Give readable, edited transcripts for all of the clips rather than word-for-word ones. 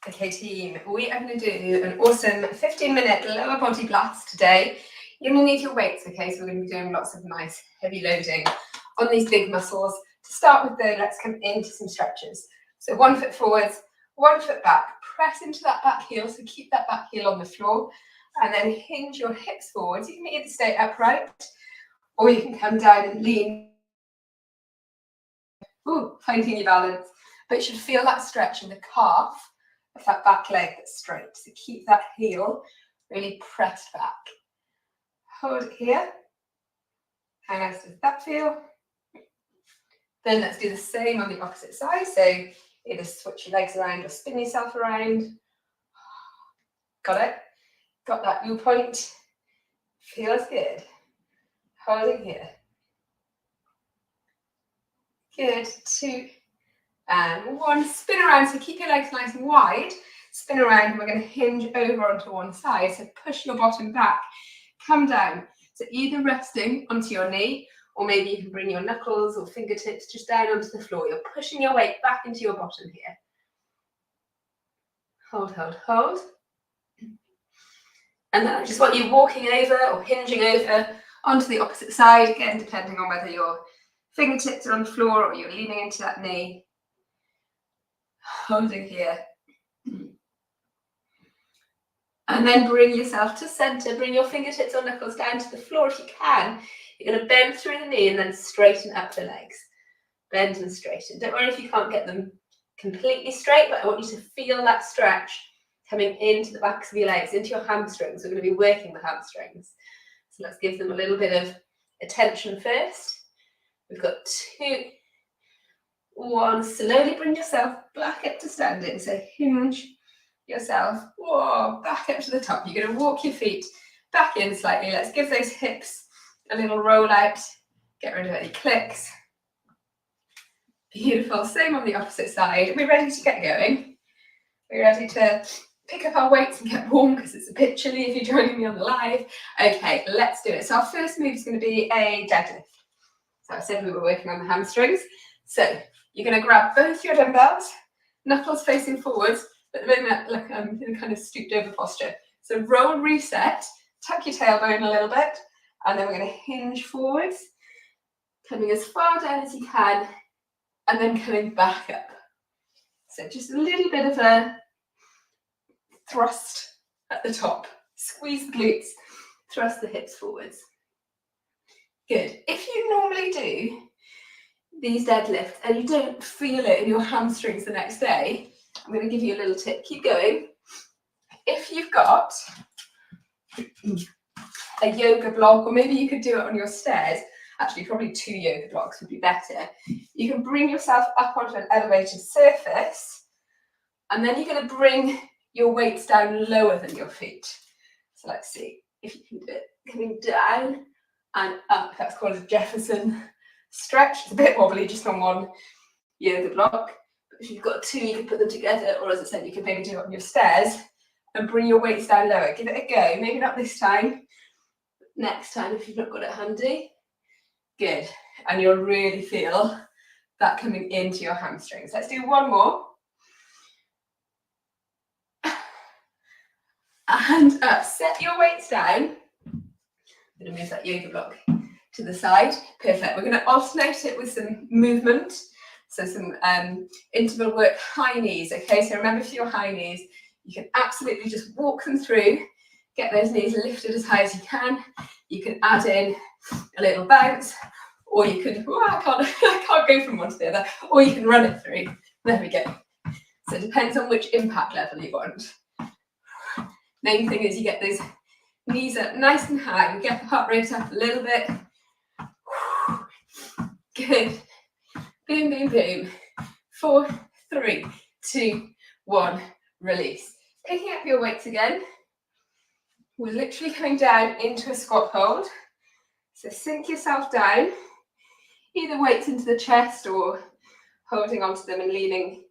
Okay team, we are going to do an awesome 15-minute lower body blast today. You're going to need your weights, okay, so we're going to be doing lots of nice heavy loading on these big muscles. To start with though, let's come into some stretches. So 1 foot forwards, 1 foot back, press into that back heel, so keep that back heel on the floor, and then hinge your hips forwards. You can either stay upright, or you can come down and lean. Ooh, finding your balance, but you should feel that stretch in the calf of that back leg that's straight. So keep that heel really pressed back. Hold it here. How nice does that feel? Then let's do the same on the opposite side. So either switch your legs around or spin yourself around. Got it? Got that glute point? Feels good. Holding here. Good. 2 and 1. Spin around. So keep your legs nice and wide. Spin around and we're going to hinge over onto one side. So push your bottom back. Come down. So either resting onto your knee, or maybe you can bring your knuckles or fingertips just down onto the floor. You're pushing your weight back into your bottom here. Hold, hold, hold. And then I just want you walking over or hinging over onto the opposite side, again, depending on whether your fingertips are on the floor or you're leaning into that knee. Holding here. And then bring yourself to center. Bring your fingertips or knuckles down to the floor if you can. You're going to bend through the knee and then straighten up the legs. Bend and straighten. Don't worry if you can't get them completely straight, but I want you to feel that stretch coming into the backs of your legs, into your hamstrings. We're going to be working the hamstrings. So let's give them a little bit of attention first. We've got 2, 1. Slowly bring yourself back up to standing. So hinge yourself, whoa, back up to the top. You're going to walk your feet back in slightly. Let's give those hips a little roll out. Get rid of any clicks. Beautiful. Same on the opposite side. Are we ready to get going? Are we ready to pick up our weights and get warm because it's a bit chilly if you're joining me on the live? Okay, let's do it. So our first move is going to be a deadlift. So I said we were working on the hamstrings. So you're going to grab both your dumbbells, knuckles facing forwards, but at the moment, look, I'm in a kind of stooped over posture. So roll, reset, tuck your tailbone a little bit, and then we're going to hinge forwards, coming as far down as you can, and then coming back up. So just a little bit of a thrust at the top. Squeeze the glutes, thrust the hips forwards. Good. If you normally do these deadlifts and you don't feel it in your hamstrings the next day, I'm going to give you a little tip. Keep going. If you've got a yoga block, or maybe you could do it on your stairs, actually probably 2 yoga blocks would be better. You can bring yourself up onto an elevated surface, and then you're going to bring your weights down lower than your feet. So let's see if you can do it. Coming down and up. That's called a Jefferson stretch. It's a bit wobbly just on one yoga block. But if you've got 2, you can put them together, or as I said, you can maybe do it on your stairs and bring your weights down lower. Give it a go. Maybe not this time. Next time if you've not got it handy. Good. And you'll really feel that coming into your hamstrings. Let's do 1 more. And up. Set your weights down. I'm going to move that yoga block to the side. Perfect. We're going to alternate it with some movement. So some interval work, high knees. Okay, so remember for your high knees, you can absolutely just walk them through. Get those knees lifted as high as you can. You can add in a little bounce, or you can, I can't go from one to the other, or you can run it through. There we go. So it depends on which impact level you want. Main thing is you get those knees up nice and high and get the heart rate up a little bit. Good. Boom, boom, boom. 4, 3, 2, 1. Release. Picking up your weights again. We're literally coming down into a squat hold. So sink yourself down. Either weights into the chest or holding onto them and leaning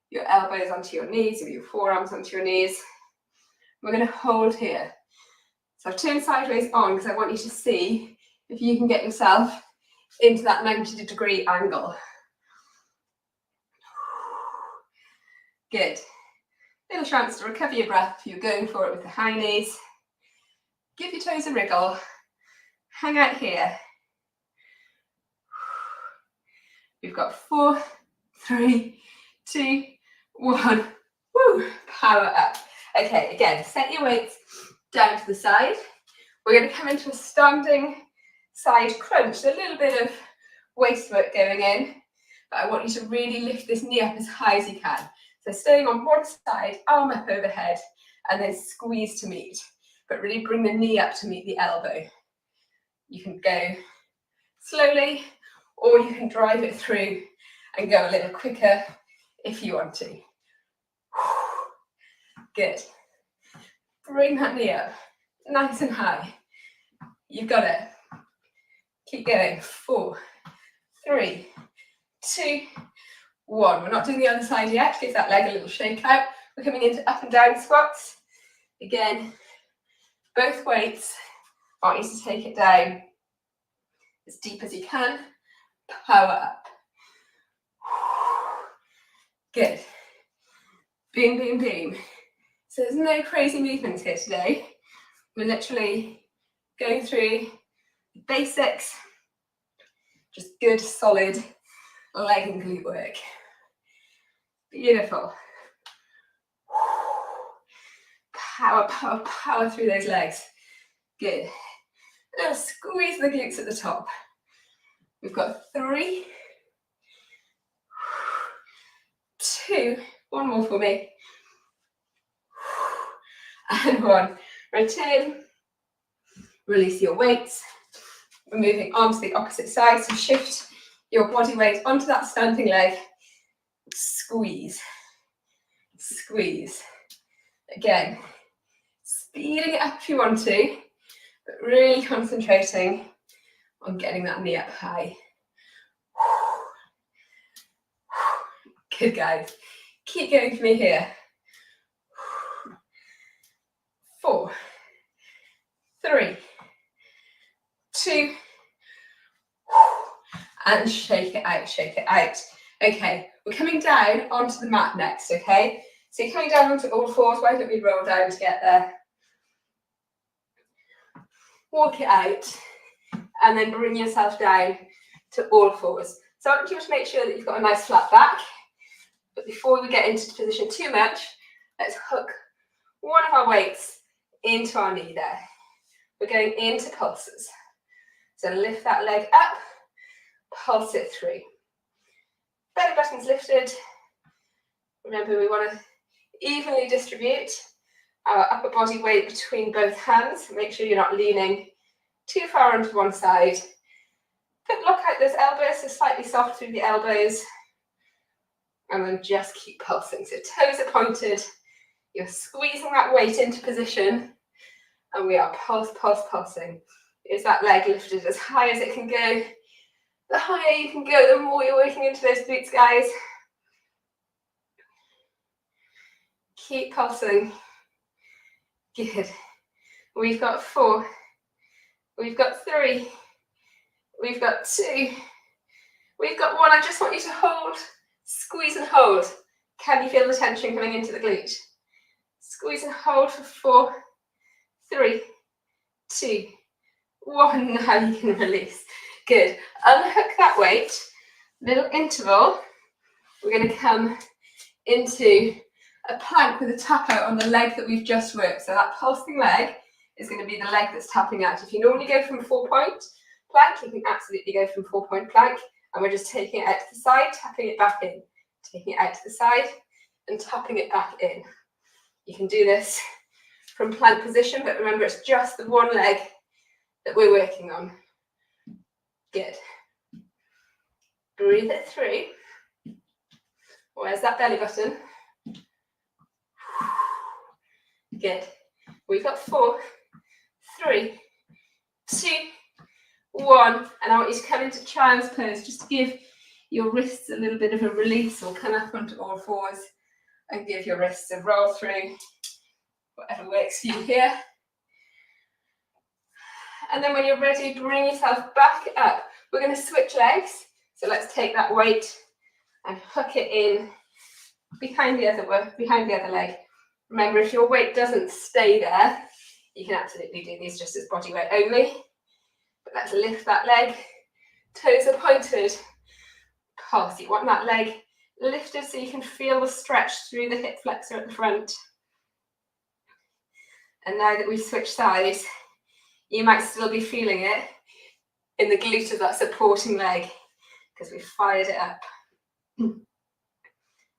your elbows onto your knees or your forearms onto your knees. We're going to hold here. So I've turned sideways on because I want you to see if you can get yourself into that 90-degree angle. Good. A little chance to recover your breath if you're going for it with the high knees. Give your toes a wriggle. Hang out here. We've got 4, 3, 2, 1. Woo! Power up. Okay, again, set your weights down to the side. We're going to come into a standing side crunch. So a little bit of waist work going in, but I want you to really lift this knee up as high as you can. So staying on one side, arm up overhead, and then squeeze to meet. But really bring the knee up to meet the elbow. You can go slowly, or you can drive it through and go a little quicker if you want to. Good. Bring that knee up, nice and high. You've got it. Keep going. 4, 3, 2, 1. We're not doing the other side yet. Give that leg a little shake out. We're coming into up and down squats. Again, both weights. I want you to take it down as deep as you can. Power up. Good. Boom, boom, boom. So there's no crazy movements here today. We're literally going through the basics. Just good, solid leg and glute work. Beautiful. Power, power, power through those legs. Good. A little squeeze the glutes at the top. We've got 3, 2, 1 more for me. And 1. Return. Release your weights. We're moving on to the opposite side, so shift your body weight onto that standing leg. Squeeze. Squeeze. Again, speeding it up if you want to, but really concentrating on getting that knee up high. Good, guys. Keep going for me here. 4, 3, 2, and shake it out, shake it out. Okay, we're coming down onto the mat next, okay? So you're coming down onto all fours. Why don't we roll down to get there? Walk it out, and then bring yourself down to all fours. So I want you to make sure that you've got a nice flat back. But before we get into position too much, let's hook one of our weights into our knee there. We're going into pulses. So lift that leg up, pulse it through. Belly button's lifted. Remember, we want to evenly distribute our upper body weight between both hands. Make sure you're not leaning too far onto one side. But block out those elbows, so slightly soft through the elbows. And then just keep pulsing. So toes are pointed. You're squeezing that weight into position. And we are pulse, pulse, pulsing. Is that leg lifted as high as it can go? The higher you can go, the more you're working into those glutes, guys. Keep pulsing. Good. We've got 4. We've got 3. We've got 2. We've got 1. I just want you to hold. Squeeze and hold. Can you feel the tension coming into the glute? Squeeze and hold for 4, 3, 2, 1. Now you can release. Good. Unhook that weight. Little interval. We're going to come into a plank with a tap out on the leg that we've just worked. So that pulsing leg is going to be the leg that's tapping out. If you normally go from 4-point plank, you can absolutely go from 4-point plank. And we're just taking it out to the side, tapping it back in. Taking it out to the side and tapping it back in. You can do this from plank position, but remember it's just the one leg that we're working on. Good. Breathe it through. Where's that belly button? Good. We've got 4, 3, 2, 1. And I want you to come into child's pose. Just give your wrists a little bit of a release, or come up onto all fours and give your wrists a roll through. Whatever works for you here. And then when you're ready, bring yourself back up. We're going to switch legs. So let's take that weight and hook it in behind the other leg. Remember, if your weight doesn't stay there, you can absolutely do these just as body weight only. But let's lift that leg. Toes are pointed. Pulse. You want that leg lifted so you can feel the stretch through the hip flexor at the front. And now that we've switched sides, you might still be feeling it in the glute of that supporting leg because we've fired it up.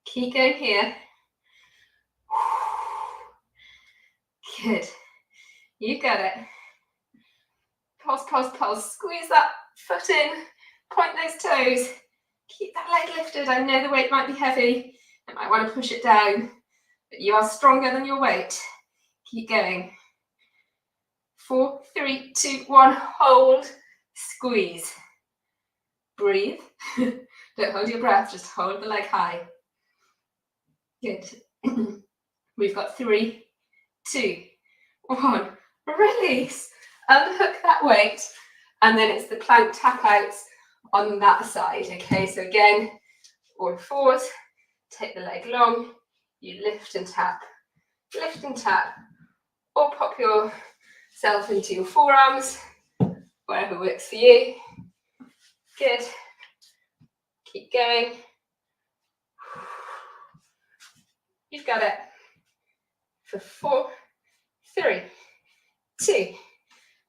Keep going here. Good. You got it. Pulse, pulse, pulse. Squeeze that foot in. Point those toes. Keep that leg lifted. I know the weight might be heavy. You might want to push it down, but you are stronger than your weight. Keep going. 4, 3, 2, 1. Hold. Squeeze. Breathe. Don't hold your breath. Just hold the leg high. Good. We've got 3, 2, 1. Release. Unhook that weight. And then it's the plank tap outs on that side. Okay, so again, forward, forward. Take the leg long. You lift and tap. Lift and tap. Or pop yourself into your forearms. Whatever works for you. Good. Keep going. You've got it. For 4, 3, 2,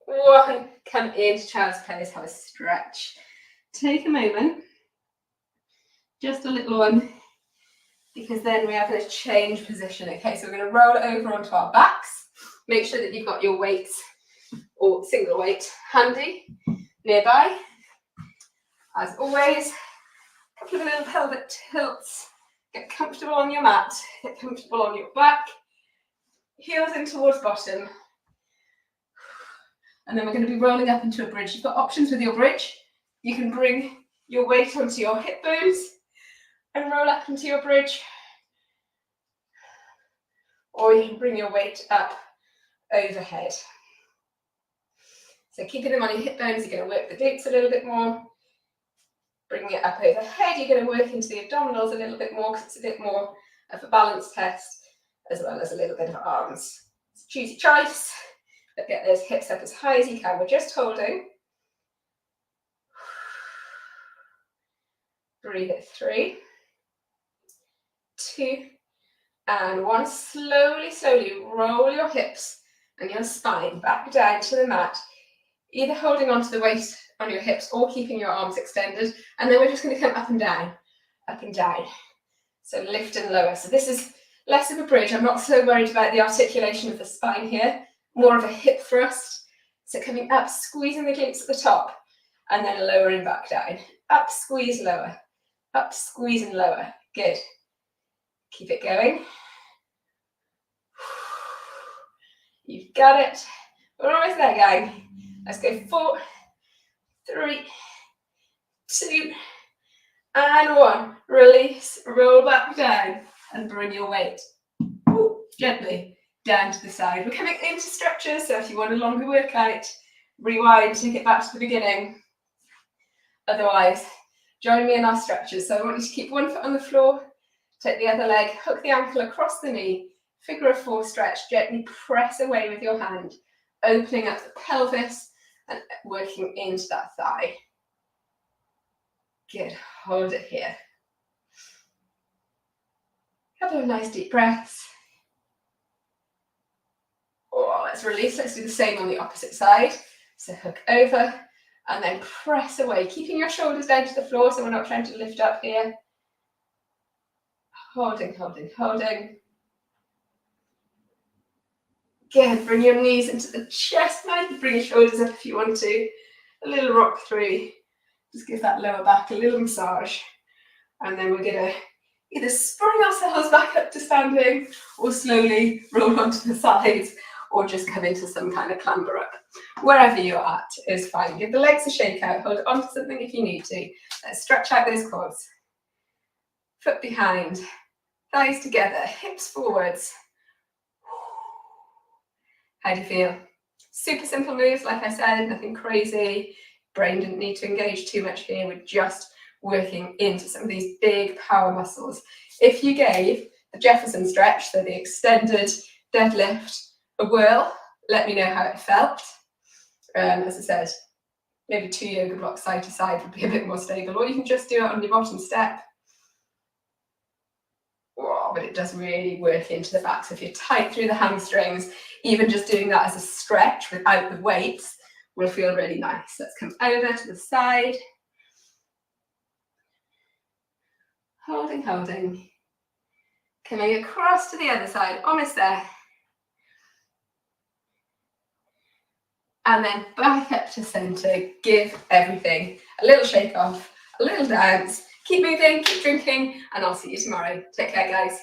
1. Come into child's pose. Have a stretch. Take a moment. Just a little one. Because then we are going to change position. Okay, so we're going to roll over onto our backs. Make sure that you've got your weights or single weight handy nearby. As always, a couple of little pelvic tilts. Get comfortable on your mat. Get comfortable on your back. Heels in towards bottom. And then we're going to be rolling up into a bridge. You've got options with your bridge. You can bring your weight onto your hip bones and roll up into your bridge. Or you can bring your weight up overhead. So keeping them on your hip bones, you're going to work the glutes a little bit more. Bringing it up overhead, you're going to work into the abdominals a little bit more because it's a bit more of a balance test, as well as a little bit of arms. So choose your choice, but get those hips up as high as you can. We're just holding. Breathe it 3, 2, and 1. Slowly, slowly roll your hips and your spine back down to the mat, either holding onto the weight on your hips or keeping your arms extended. And then we're just going to come up and down, up and down. So lift and lower. So this is less of a bridge. I'm not so worried about the articulation of the spine here, more of a hip thrust. So coming up, squeezing the glutes at the top, and then lowering back down. Up, squeeze, lower. Up, squeeze and lower. Good. Keep it going. You've got it. We're almost there, gang. Let's go 4, 3, 2, and 1. Release, roll back down, and bring your weight gently down to the side. We're coming into stretches, so if you want a longer workout, rewind, take it back to the beginning. Otherwise, join me in our stretches. So I want you to keep one foot on the floor, take the other leg, hook the ankle across the knee, figure of 4 stretch, gently press away with your hand, opening up the pelvis and working into that thigh. Good, hold it here. Couple of nice deep breaths. Oh, let's release, let's do the same on the opposite side. So hook over and then press away, keeping your shoulders down to the floor so we're not trying to lift up here. Holding, holding, holding. Good, bring your knees into the chest now. Bring your shoulders up if you want to. A little rock through. Just give that lower back a little massage. And then we're going to either spring ourselves back up to standing or slowly roll onto the sides or just come into some kind of clamber up. Wherever you're at is fine. Give the legs a shake out. Hold on to something if you need to. Let's stretch out those quads. Foot behind. Thighs together. Hips forwards. How do you feel? Super simple moves, like I said, nothing crazy. Brain didn't need to engage too much here. We're just working into some of these big power muscles. If you gave the Jefferson stretch, so the extended deadlift, a whirl. Let me know how it felt. As I said, maybe 2 yoga blocks side to side would be a bit more stable, or you can just do it on your bottom step. Oh, but it does really work into the back. So if you're tight through the hamstrings, even just doing that as a stretch without the weights will feel really nice. Let's come over to the side. Holding, holding. Coming across to the other side, almost there. And then back up to center, give everything. A little shake off, a little dance. Keep moving, keep drinking, and I'll see you tomorrow. Take care, guys.